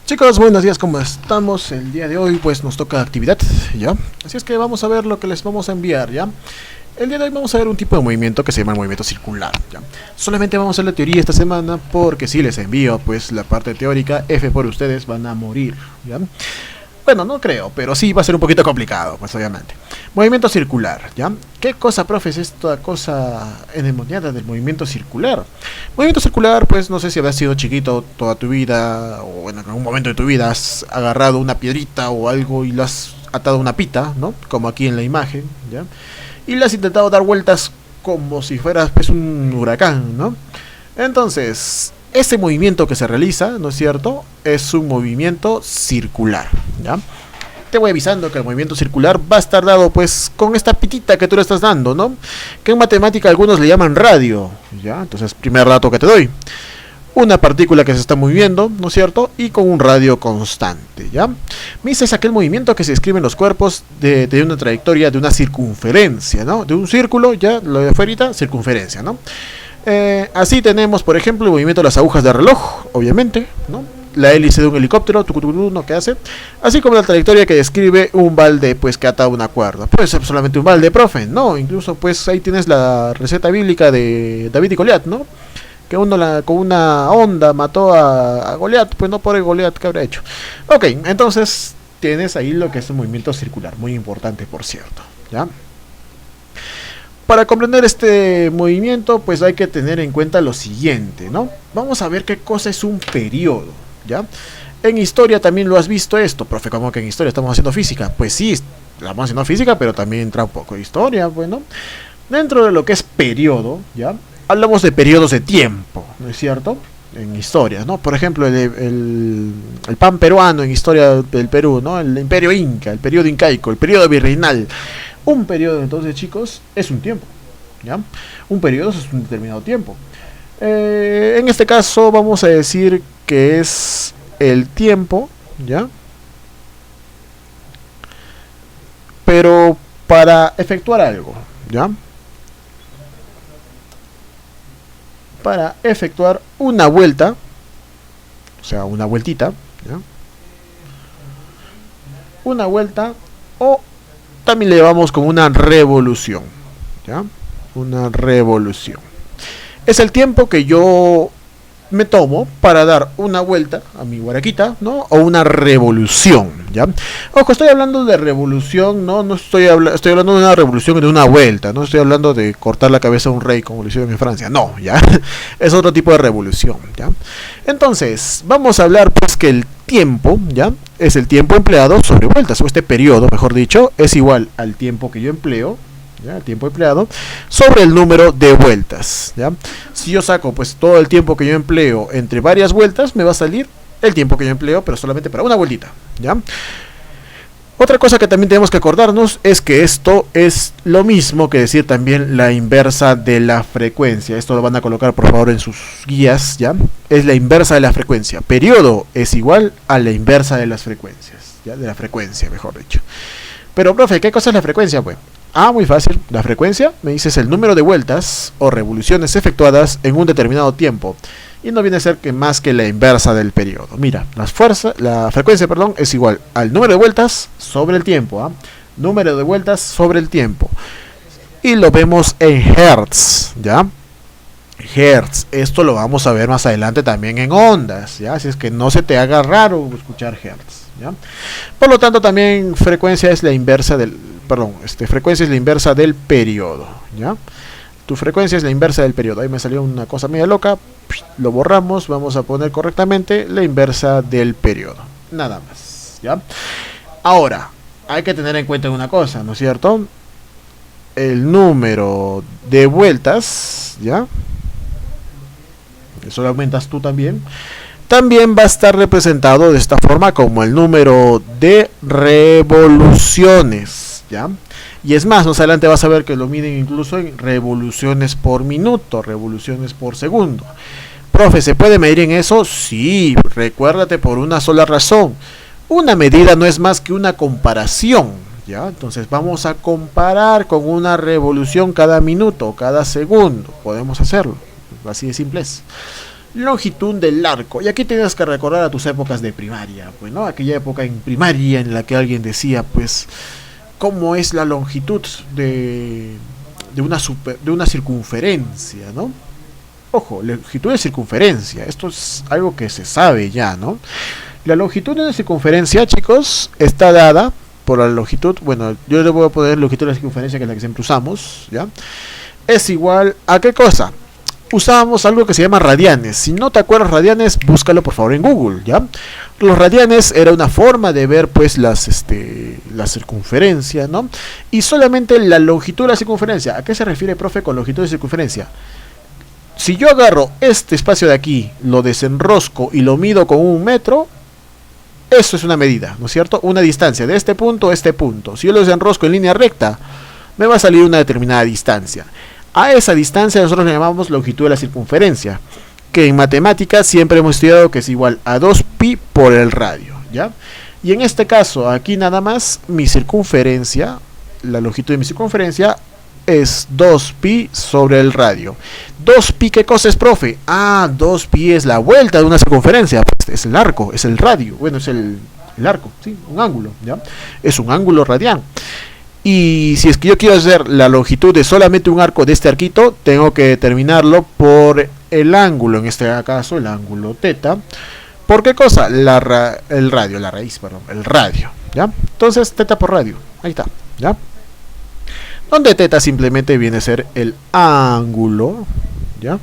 Chicos, buenos días, ¿cómo estamos? El día de hoy pues nos toca actividad, ¿ya? Así es que vamos a ver lo que les vamos a enviar, ¿ya? El día de hoy vamos a ver un tipo de movimiento que se llama el movimiento circular, ¿ya? Solamente vamos a hacer la teoría esta semana porque si les envío pues la parte teórica, F por ustedes van a morir, ¿ya? Bueno, no creo, pero sí va a ser un poquito complicado, pues obviamente. Movimiento circular, ¿ya? ¿Qué cosa, profe, es esta cosa endemoniada del movimiento circular? Movimiento circular, pues no sé si habrás sido chiquito toda tu vida, o bueno, en algún momento de tu vida has agarrado una piedrita o algo y lo has atado a una pita, ¿no? Como aquí en la imagen, ¿ya? Y le has intentado dar vueltas como si fueras pues un huracán, ¿no? Entonces, ese movimiento que se realiza, ¿no es cierto? Es un movimiento circular, ¿ya? Te voy avisando que el movimiento circular va a estar dado pues con esta pitita que tú le estás dando, ¿no? Que en matemática algunos le llaman radio, ¿ya? Entonces, primer dato que te doy. Una partícula que se está moviendo, ¿no es cierto? Y con un radio constante, ¿ya? MIS es aquel movimiento que se describe en los cuerpos de una trayectoria de una circunferencia, ¿no? De un círculo, ya lo de afuera, circunferencia, ¿no? Así tenemos, por ejemplo, el movimiento de las agujas de reloj, obviamente, ¿no? La hélice de un helicóptero, ¿no? ¿Qué hace? Así como la trayectoria que describe un balde, pues que ata a una cuerda. Puede ser solamente un balde, profe, no, incluso pues ahí tienes la receta bíblica de David y Goliat, ¿no? Que uno con una onda mató a Goliat, pues no por el Goliat que habrá hecho. Ok, entonces tienes ahí lo que es un movimiento circular, muy importante por cierto, ¿ya? Para comprender este movimiento, pues hay que tener en cuenta lo siguiente, ¿no? Vamos a ver qué cosa es un periodo, ¿ya? En historia también lo has visto esto, profe, ¿cómo que en historia estamos haciendo física? Pues sí, estamos haciendo física, pero también entra un poco de historia, bueno. Dentro de lo que es periodo, ¿ya? Hablamos de periodos de tiempo, ¿no es cierto? En historia, ¿no? Por ejemplo, el pan peruano en historia del Perú, ¿no? El imperio inca, el periodo incaico, el periodo virreinal. Un periodo, entonces, chicos, es un tiempo, ¿ya? Un periodo es un determinado tiempo. En este caso vamos a decir que es el tiempo, ¿ya? Pero para efectuar algo, ¿ya? Para efectuar una vuelta, o sea, una vueltita, ¿ya? Una vuelta o también le llamamos como una revolución, ¿ya? Una revolución. Es el tiempo que yo me tomo para dar una vuelta a mi guaraquita, ¿no? O una revolución, ¿ya? Ojo, estoy hablando de revolución, no estoy hablando de una revolución de una vuelta, no estoy hablando de cortar la cabeza a un rey como lo hicieron en Francia, no, ¿ya? Es otro tipo de revolución, ¿ya? Entonces, vamos a hablar pues que el tiempo, ¿ya? Es el tiempo empleado sobre vueltas, o este periodo, mejor dicho, es igual al tiempo que yo empleo, ¿ya? El tiempo empleado sobre el número de vueltas, ¿ya? Si yo saco pues todo el tiempo que yo empleo entre varias vueltas, me va a salir el tiempo que yo empleo, pero solamente para una vueltita, ¿ya? Otra cosa que también tenemos que acordarnos es que esto es lo mismo que decir también la inversa de la frecuencia. Esto lo van a colocar por favor en sus guías, ¿ya? Es la inversa de la frecuencia. Periodo es igual a la inversa de las frecuencias, ¿ya? De la frecuencia, mejor dicho. Pero, profe, ¿qué cosa es la frecuencia, pues? Ah, muy fácil. La frecuencia, me dices el número de vueltas o revoluciones efectuadas en un determinado tiempo. Y no viene a ser que más que la inversa del periodo. Mira, la frecuencia, perdón, es igual al número de vueltas sobre el tiempo, ¿ah? Número de vueltas sobre el tiempo. Y lo vemos en hertz, ¿ya? Hertz. Esto lo vamos a ver más adelante también en ondas, ¿ya? Así es que no se te haga raro escuchar hertz, ¿ya? Por lo tanto, también frecuencia es la inversa del, frecuencia es la inversa del periodo, ¿ya? Tu frecuencia es la inversa del periodo. Ahí me salió una cosa media loca. Lo borramos. Vamos a poner correctamente la inversa del periodo. Nada más, ¿ya? Ahora, hay que tener en cuenta una cosa, ¿no es cierto? El número de vueltas, ¿ya? Eso lo aumentas tú también. También va a estar representado de esta forma como el número de revoluciones, ¿ya? Y es más, más adelante vas a ver que lo miden incluso en revoluciones por minuto, revoluciones por segundo. Profe, ¿se puede medir en eso? Sí, recuérdate por una sola razón. Una medida no es más que una comparación, ¿ya? Entonces vamos a comparar con una revolución cada minuto, cada segundo. Podemos hacerlo, así de simple es. longitud del arco. Y aquí tienes que recordar a tus épocas de primaria, pues, ¿no? Aquella época en primaria en la que alguien decía, pues, cómo es la longitud de una circunferencia, ¿no? Ojo, longitud de circunferencia, esto es algo que se sabe ya, ¿no? La longitud de una circunferencia, chicos, está dada por la longitud, bueno, yo le voy a poner longitud de la circunferencia, que es la que siempre usamos, ¿ya? Es igual a ¿qué cosa? Usábamos algo que se llama radianes. Si no te acuerdas radianes, búscalo por favor en Google, ¿ya? Los radianes era una forma de ver pues la circunferencia, ¿no? Y solamente la longitud de la circunferencia. ¿A qué se refiere, profe, con longitud de circunferencia? Si yo agarro este espacio de aquí, lo desenrosco y lo mido con 1 metro, eso es una medida, ¿no es cierto? Una distancia de este punto a este punto. Si yo lo desenrosco en línea recta, me va a salir una determinada distancia. A esa distancia nosotros le llamamos longitud de la circunferencia, que en matemáticas siempre hemos estudiado que es igual a 2pi por el radio, ¿ya? Y en este caso, aquí nada más, mi circunferencia, la longitud de mi circunferencia es 2pi sobre el radio. 2pi, ¿qué cosa es, profe? Ah, 2pi es la vuelta de una circunferencia, pues es el arco, es el radio, bueno, es el arco, sí, un ángulo, ¿ya? Es un ángulo radial. Y si es que yo quiero hacer la longitud de solamente un arco de este arquito, tengo que determinarlo por el ángulo, en este caso el ángulo teta. ¿Por qué cosa? El radio, ¿ya? Entonces, teta por radio, ahí está, ¿ya? Donde teta simplemente viene a ser el ángulo, ¿ya?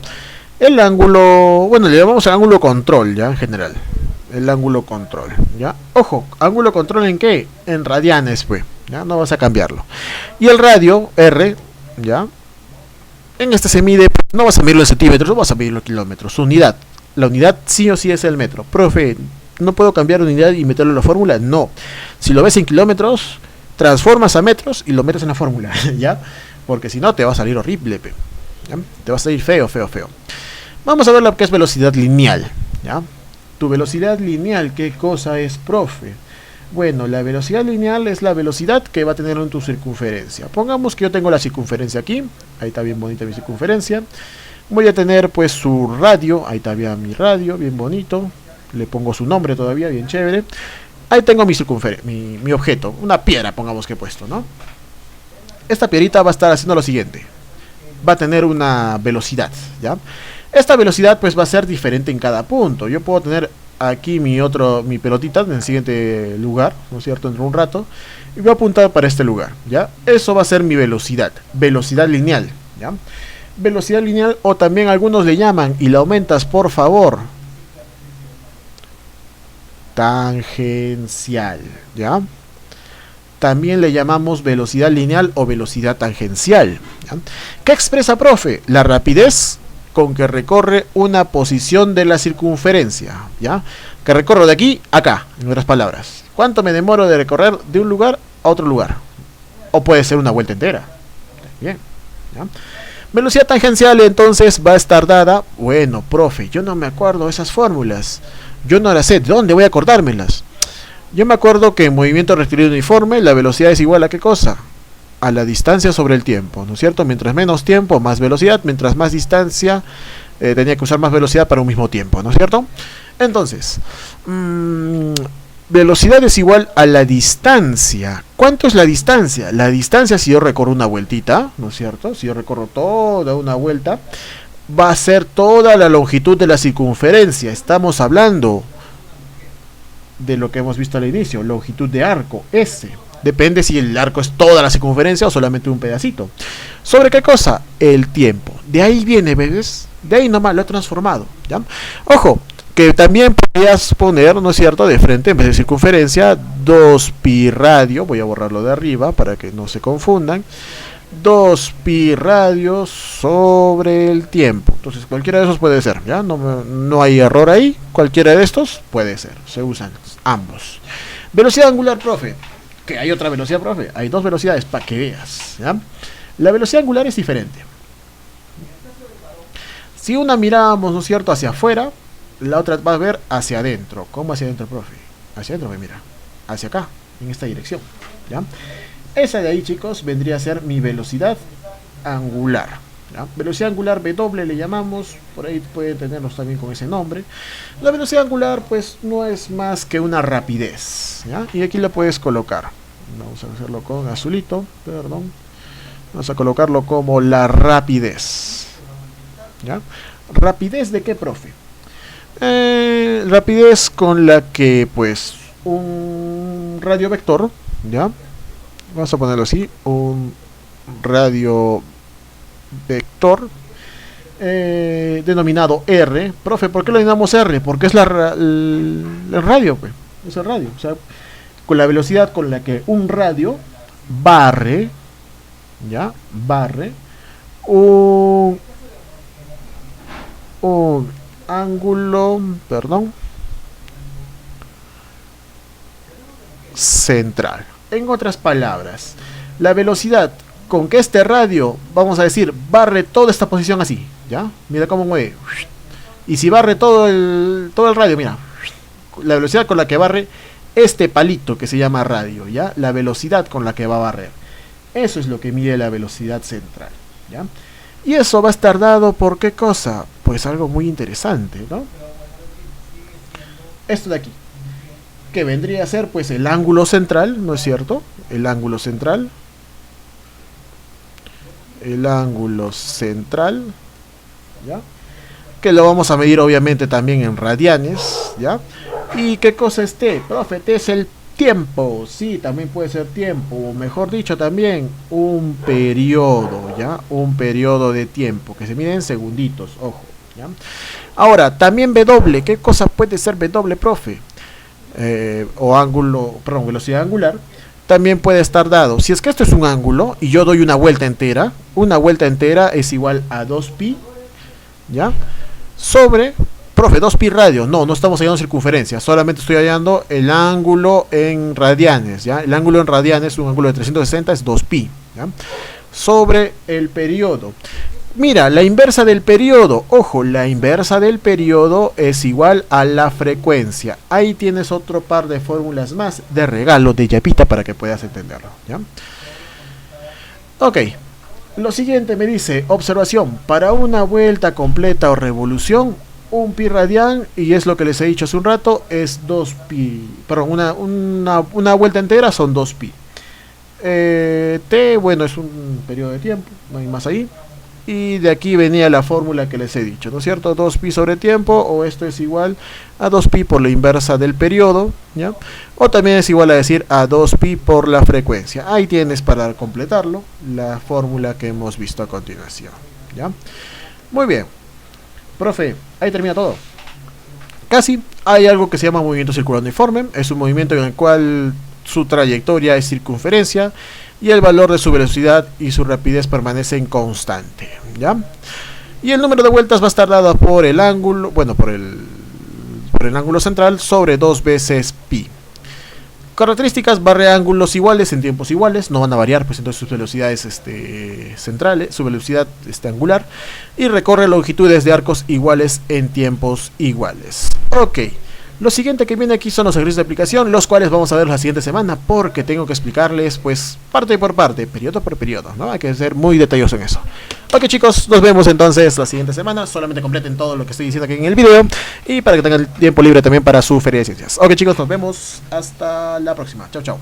El ángulo, bueno, le llamamos el ángulo control, ¿ya? En general, el ángulo control, ¿ya? Ojo, ¿ángulo control en qué? En radianes, pues. ¿Ya? No vas a cambiarlo. Y el radio, R, ¿ya? En este se mide, no vas a medirlo en centímetros, no vas a medirlo en kilómetros, unidad. La unidad sí o sí es el metro. Profe, ¿no puedo cambiar unidad y meterlo en la fórmula? No. Si lo ves en kilómetros, transformas a metros y lo metes en la fórmula, ¿ya? Porque si no te va a salir horrible, ¿ya? Te va a salir feo, feo, feo. Vamos a ver lo que es velocidad lineal, ¿ya? Tu velocidad lineal, ¿qué cosa es, profe? Bueno, la velocidad lineal es la velocidad que va a tener en tu circunferencia. Pongamos que yo tengo la circunferencia aquí. Ahí está bien bonita mi circunferencia. Voy a tener pues su radio. Ahí está bien mi radio, bien bonito. Le pongo su nombre todavía, bien chévere. Ahí tengo mi circunferencia, mi objeto. Una piedra, pongamos que he puesto, ¿no? Esta piedrita va a estar haciendo lo siguiente. Va a tener una velocidad, ¿ya? Esta velocidad pues va a ser diferente en cada punto. Yo puedo tener aquí mi pelotita en el siguiente lugar, ¿no es cierto? Dentro de un rato, y voy a apuntar para este lugar, ¿ya? Eso va a ser mi velocidad lineal, ¿ya? Velocidad lineal, o también algunos le llaman, y la aumentas por favor, tangencial, ¿ya? También le llamamos velocidad lineal o velocidad tangencial, ¿ya? ¿Qué expresa, profe? La rapidez con que recorre una posición de la circunferencia, ¿ya? Que recorro de aquí a acá, en otras palabras. ¿Cuánto me demoro de recorrer de un lugar a otro lugar? O puede ser una vuelta entera. Bien, ¿ya? Velocidad tangencial entonces va a estar dada, bueno, profe, yo no me acuerdo de esas fórmulas. Yo no las sé, ¿de dónde voy a acordármelas? Yo me acuerdo que en movimiento rectilíneo uniforme la velocidad es igual a ¿qué cosa? A la distancia sobre el tiempo, ¿no es cierto? Mientras menos tiempo, más velocidad. Mientras más distancia, tenía que usar más velocidad para un mismo tiempo, ¿no es cierto? Entonces, velocidad es igual a la distancia. ¿Cuánto es la distancia? La distancia, si yo recorro una vueltita, ¿no es cierto? Si yo recorro toda una vuelta, va a ser toda la longitud de la circunferencia. Estamos hablando de lo que hemos visto al inicio, longitud de arco, S. Depende si el arco es toda la circunferencia o solamente un pedacito. ¿Sobre qué cosa? El tiempo. De ahí viene, ¿ves? De ahí nomás lo he transformado, ¿ya? Ojo, que también podrías poner, ¿no es cierto?, de frente, en vez de circunferencia, 2pi radio. Voy a borrarlo de arriba para que no se confundan. 2pi radio sobre el tiempo. Entonces cualquiera de esos puede ser, ¿ya? No hay error ahí. Cualquiera de estos puede ser. Se usan ambos. Velocidad angular, profe. ¿Que hay otra velocidad, profe? Hay dos velocidades para que veas, ¿ya? La velocidad angular es diferente. Si una miramos, ¿no es cierto?, hacia afuera, la otra va a ver hacia adentro. ¿Cómo hacia adentro, profe? Hacia adentro, mira. Hacia acá, en esta dirección, ¿ya? Esa de ahí, chicos, vendría a ser mi velocidad angular, ¿ya? Velocidad angular W le llamamos, por ahí puede tenerlos también con ese nombre. La velocidad angular pues no es más que una rapidez, ¿ya? Y aquí la puedes colocar. Vamos a hacerlo con azulito, perdón. Vamos a colocarlo como la rapidez, ¿ya? ¿Rapidez de qué, profe? Rapidez con la que pues un radio vector, ¿ya? Vamos a ponerlo así, un radio vector denominado R. Profe, ¿por qué lo denominamos R? Porque es el radio, pues. Es el radio. O sea, con la velocidad con la que un radio barre, ¿ya? Barre un ángulo, perdón, central. En otras palabras, la velocidad con que este radio, vamos a decir, barre toda esta posición así, ¿ya? Mira cómo mueve. Y si barre todo el radio, mira, la velocidad con la que barre este palito que se llama radio, ¿ya? La velocidad con la que va a barrer. Eso es lo que mide la velocidad central, ¿ya? Y eso va a estar dado por ¿qué cosa? Pues algo muy interesante, ¿no? Esto de aquí, que vendría a ser pues el ángulo central, ¿no es cierto? El ángulo central. El ángulo central, ¿ya? Que lo vamos a medir obviamente también en radianes, ¿ya? ¿Y qué cosa es T? Profe, T es el tiempo, sí, también puede ser tiempo, o mejor dicho también un periodo, ¿ya? Un periodo de tiempo, que se mide en segunditos, ojo, ¿ya? Ahora, también W, ¿qué cosa puede ser W, profe? O ángulo, perdón, velocidad angular, también puede estar dado. Si es que esto es un ángulo y yo doy una vuelta entera es igual a 2pi, ¿ya? Sobre, profe, 2pi radio. No estamos hallando circunferencia, solamente estoy hallando el ángulo en radianes, ¿ya? El ángulo en radianes, un ángulo de 360 es 2pi, ¿ya? Sobre el periodo. Mira, la inversa del periodo, ojo, la inversa del periodo es igual a la frecuencia. Ahí tienes otro par de fórmulas más de regalo, de yapita, para que puedas entenderlo, ¿ya? Ok, lo siguiente me dice, observación, para una vuelta completa o revolución, un pi radian, y es lo que les he dicho hace un rato, es 2pi, perdón, una vuelta entera son 2pi. T, bueno, es un periodo de tiempo, no hay más ahí. Y de aquí venía la fórmula que les he dicho, ¿no es cierto? 2pi sobre tiempo, o esto es igual a 2pi por la inversa del periodo, ¿ya? O también es igual a decir a 2pi por la frecuencia. Ahí tienes para completarlo la fórmula que hemos visto a continuación, ¿ya? Muy bien. Profe, ahí termina todo. Casi. Hay algo que se llama movimiento circular uniforme. Es un movimiento en el cual su trayectoria es circunferencia y el valor de su velocidad y su rapidez permanecen constante, ¿ya? Y el número de vueltas va a estar dado por el ángulo, bueno, por el ángulo central sobre 2 veces pi. Características: barre ángulos iguales en tiempos iguales, no van a variar, pues entonces sus velocidades centrales, su velocidad angular, y recorre longitudes de arcos iguales en tiempos iguales. Ok. Lo siguiente que viene aquí son los ejercicios de aplicación, los cuales vamos a ver la siguiente semana, porque tengo que explicarles, pues, parte por parte, periodo por periodo, ¿no? Hay que ser muy detalloso en eso. Ok, chicos, nos vemos entonces la siguiente semana. Solamente completen todo lo que estoy diciendo aquí en el video, y para que tengan tiempo libre también para su feria de ciencias. Ok, chicos, nos vemos. Hasta la próxima. Chao, chao.